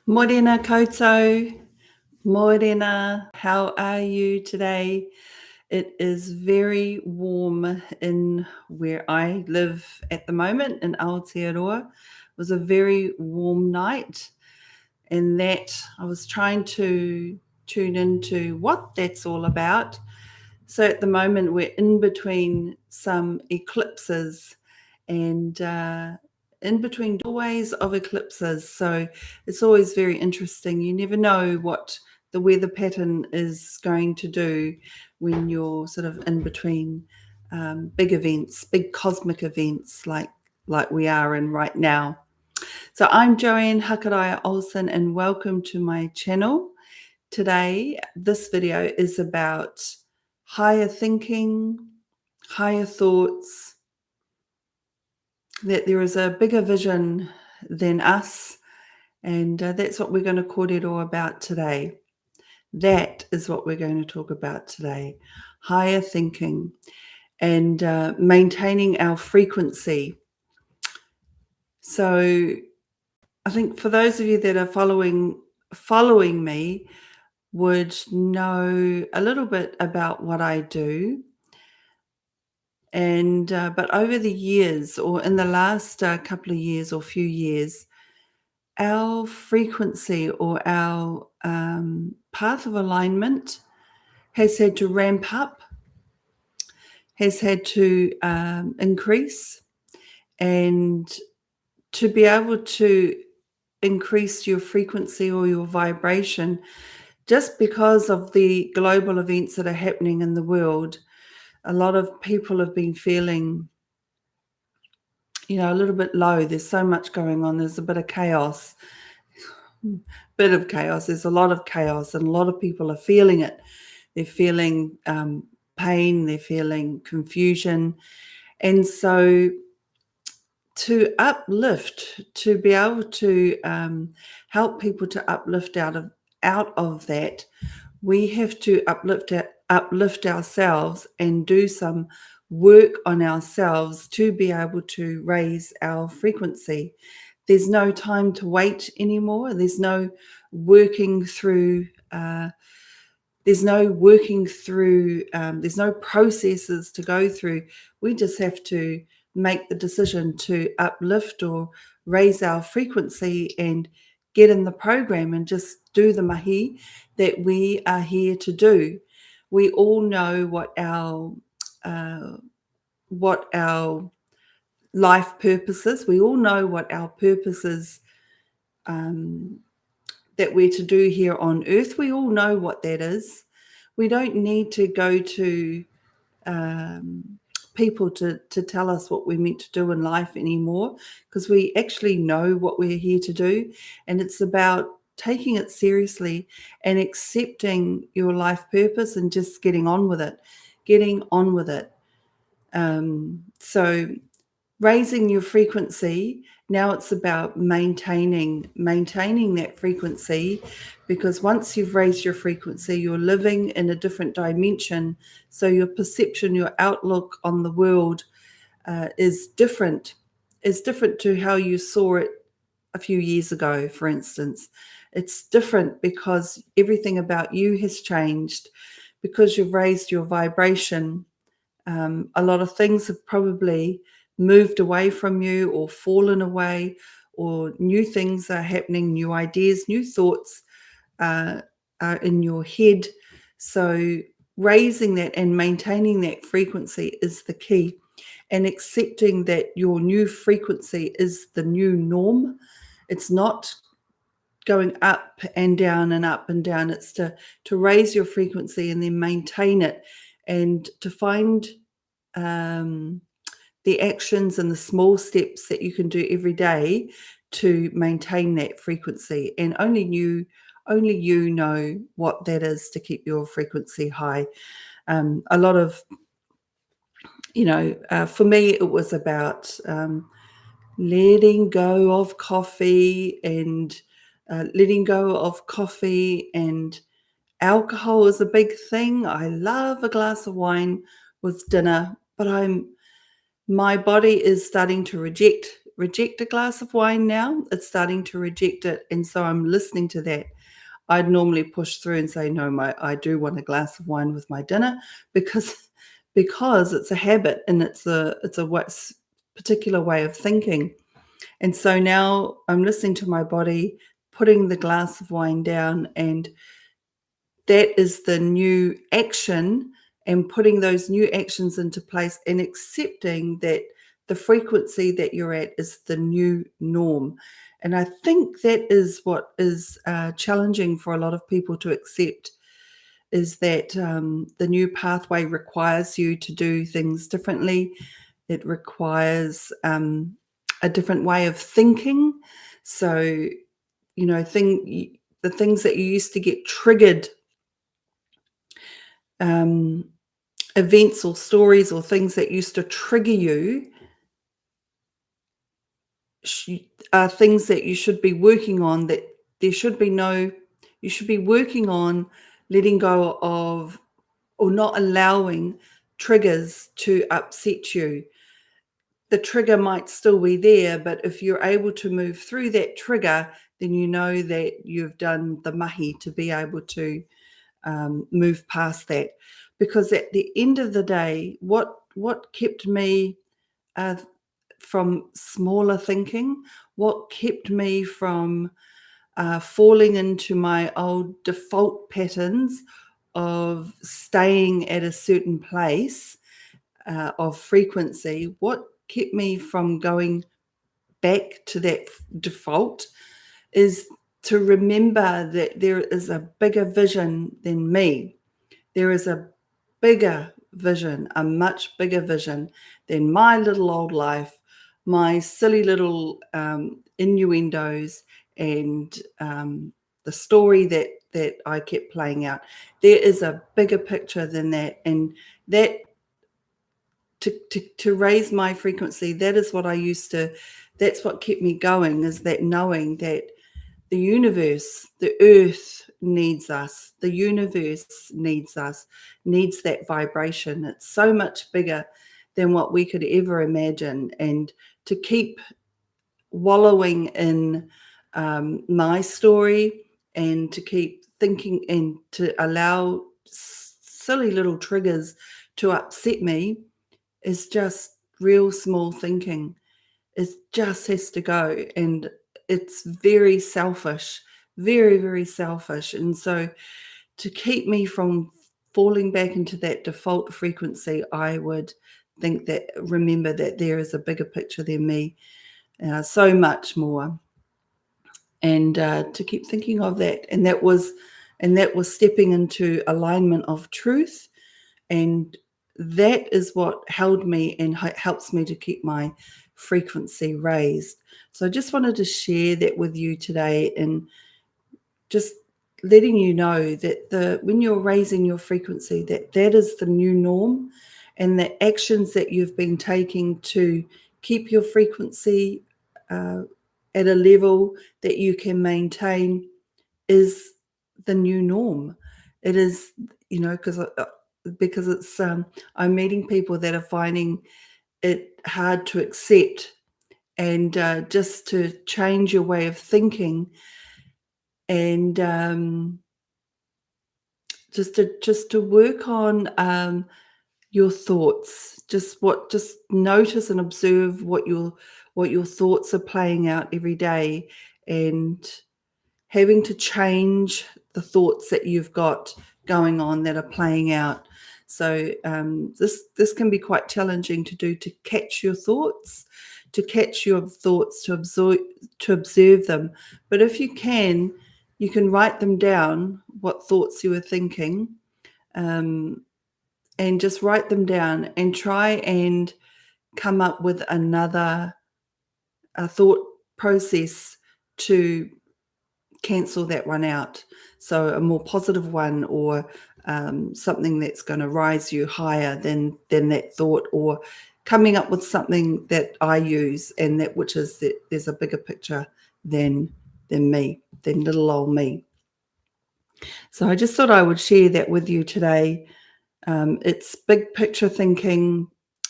Morena koutou, Morena, how are you today? It is very warm in where I live at the moment in Aotearoa. It was a very warm night, and that I was trying to tune into what that's all about. So at the moment, we're in between some eclipses and in between doorways of eclipses. So it's always very interesting. You never know what the weather pattern is going to do when you're sort of in between big events, big cosmic events like we are in right now. So I'm Joanne Hakaraia Olsen, and welcome to my channel. Today, this video is about higher thinking, higher thoughts, that there is a bigger vision than us, and that's what we're going to kōrero about today. That is what we're going to talk about today. Higher thinking and maintaining our frequency. So I think for those of you that are following me would know a little bit about what I do. And but over the years, or in the last couple of years or few years, our frequency or our path of alignment has had to ramp up, has had to increase, and to be able to increase your frequency or your vibration, just because of the global events that are happening in the world. A lot of people have been feeling, a little bit low. There's so much going on. There's a bit of chaos. There's a lot of chaos, and a lot of people are feeling it. They're feeling pain. They're feeling confusion. And so to uplift, to be able to help people to uplift out of that, we have to uplift ourselves and do some work on ourselves to be able to raise our frequency. There's no time to wait anymore. There's no working through. There's no processes to go through. We just have to make the decision to uplift or raise our frequency and get in the program and just do the mahi that we are here to do. We all know what our life purpose is. We all know what our purpose is, that we're to do here on earth. We all know what that is. We don't need to go to people to tell us what we're meant to do in life anymore, because we actually know what we're here to do. And it's about taking it seriously and accepting your life purpose and just getting on with it. So raising your frequency, now it's about maintaining that frequency, because once you've raised your frequency, you're living in a different dimension. So your perception, your outlook on the world is different to how you saw it a few years ago, for instance. It's different because everything about you has changed, because you've raised your vibration. A lot of things have probably moved away from you or fallen away, or new things are happening, new ideas, new thoughts are in your head. So raising that and maintaining that frequency is the key, and accepting that your new frequency is the new norm. It's not going up and down and up and down. It's to raise your frequency and then maintain it, and to find the actions and the small steps that you can do every day to maintain that frequency. And only you know what that is to keep your frequency high. A lot of, for me, it was about letting go of coffee and alcohol is a big thing. I love a glass of wine with dinner, but my body is starting to reject reject a glass of wine now. It's starting to reject it. And so I'm listening to that. I'd normally push through and say, no, I do want a glass of wine with my dinner because it's a habit and it's a particular way of thinking. And so now I'm listening to my body, putting the glass of wine down, and that is the new action, and putting those new actions into place and accepting that the frequency that you're at is the new norm. And I think that is what is challenging for a lot of people to accept, is that the new pathway requires you to do things differently. It requires a different way of thinking. So, the things that you used to get triggered, events or stories or things that used to trigger you, are things that you should be working on, that you should be working on letting go of, or not allowing triggers to upset you. The trigger might still be there, but if you're able to move through that trigger, then you know that you've done the mahi to be able to move past that. Because at the end of the day, what kept me from smaller thinking, what kept me from falling into my old default patterns of staying at a certain place of frequency, what kept me from going back to that default is to remember that there is a bigger vision than me. There is a bigger vision, a much bigger vision than my little old life, my silly little innuendos, and the story that I kept playing out. There is a bigger picture than that, and that to raise my frequency, that is what I used to. That's what kept me going, is that knowing that the universe, the earth needs us. The universe needs us, needs that vibration. It's so much bigger than what we could ever imagine. And to keep wallowing in my story, and to keep thinking, and to allow silly little triggers to upset me, is just real small thinking. It just has to go. And it's very selfish, very, very selfish. And so to keep me from falling back into that default frequency, I would remember that there is a bigger picture than me, so much more. And to keep thinking of that. And that was stepping into alignment of truth. And that is what held me and helps me to keep my frequency raised. So I just wanted to share that with you today, and just letting you know that when you're raising your frequency, that is the new norm, and the actions that you've been taking to keep your frequency at a level that you can maintain is the new norm. It is, because it's I'm meeting people that are finding it hard to accept, and just to change your way of thinking, and just to work on your thoughts. Just notice and observe what your thoughts are playing out every day, and having to change the thoughts that you've got going on that are playing out. So this can be quite challenging to do, to catch your thoughts, to observe them. But if you can write them down, what thoughts you were thinking, and just write them down, and try and come up with another thought process to cancel that one out. So a more positive one, or something that's going to rise you higher than that thought, or coming up with something that I use, and that which is that there's a bigger picture than me, than little old me. So I just thought I would share that with you today. It's big picture thinking.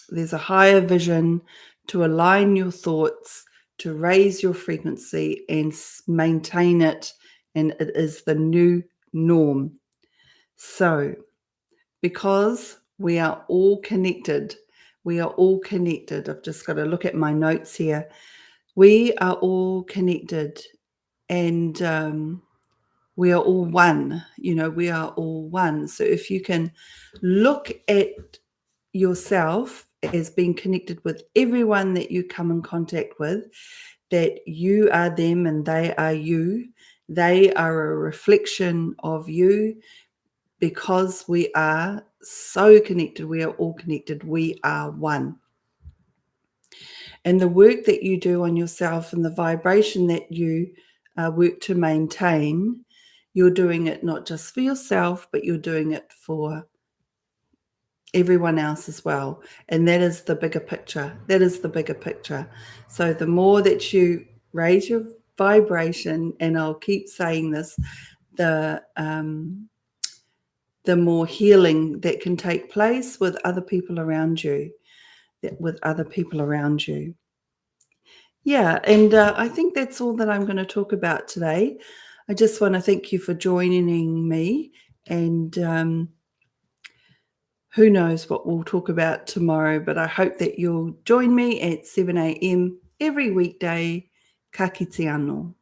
There's a higher vision to align your thoughts to raise your frequency and maintain it, and it is the new norm. So, because we are all connected, I've just got to look at my notes here. We are all connected, and we are all one. We are all one. So if you can look at yourself as being connected with everyone that you come in contact with, that you are them and they are you. They are a reflection of you, because we are so connected. We are all connected. We are one. And the work that you do on yourself and the vibration that you work to maintain, you're doing it not just for yourself, but you're doing it for everyone else as well. And that is the bigger picture. So the more that you raise your vibration, and I'll keep saying this, the more healing that can take place with other people around you. Yeah, and I think that's all that I'm going to talk about today. I just want to thank you for joining me, and who knows what we'll talk about tomorrow, but I hope that you'll join me at 7 a.m. every weekday. Ka kite anō.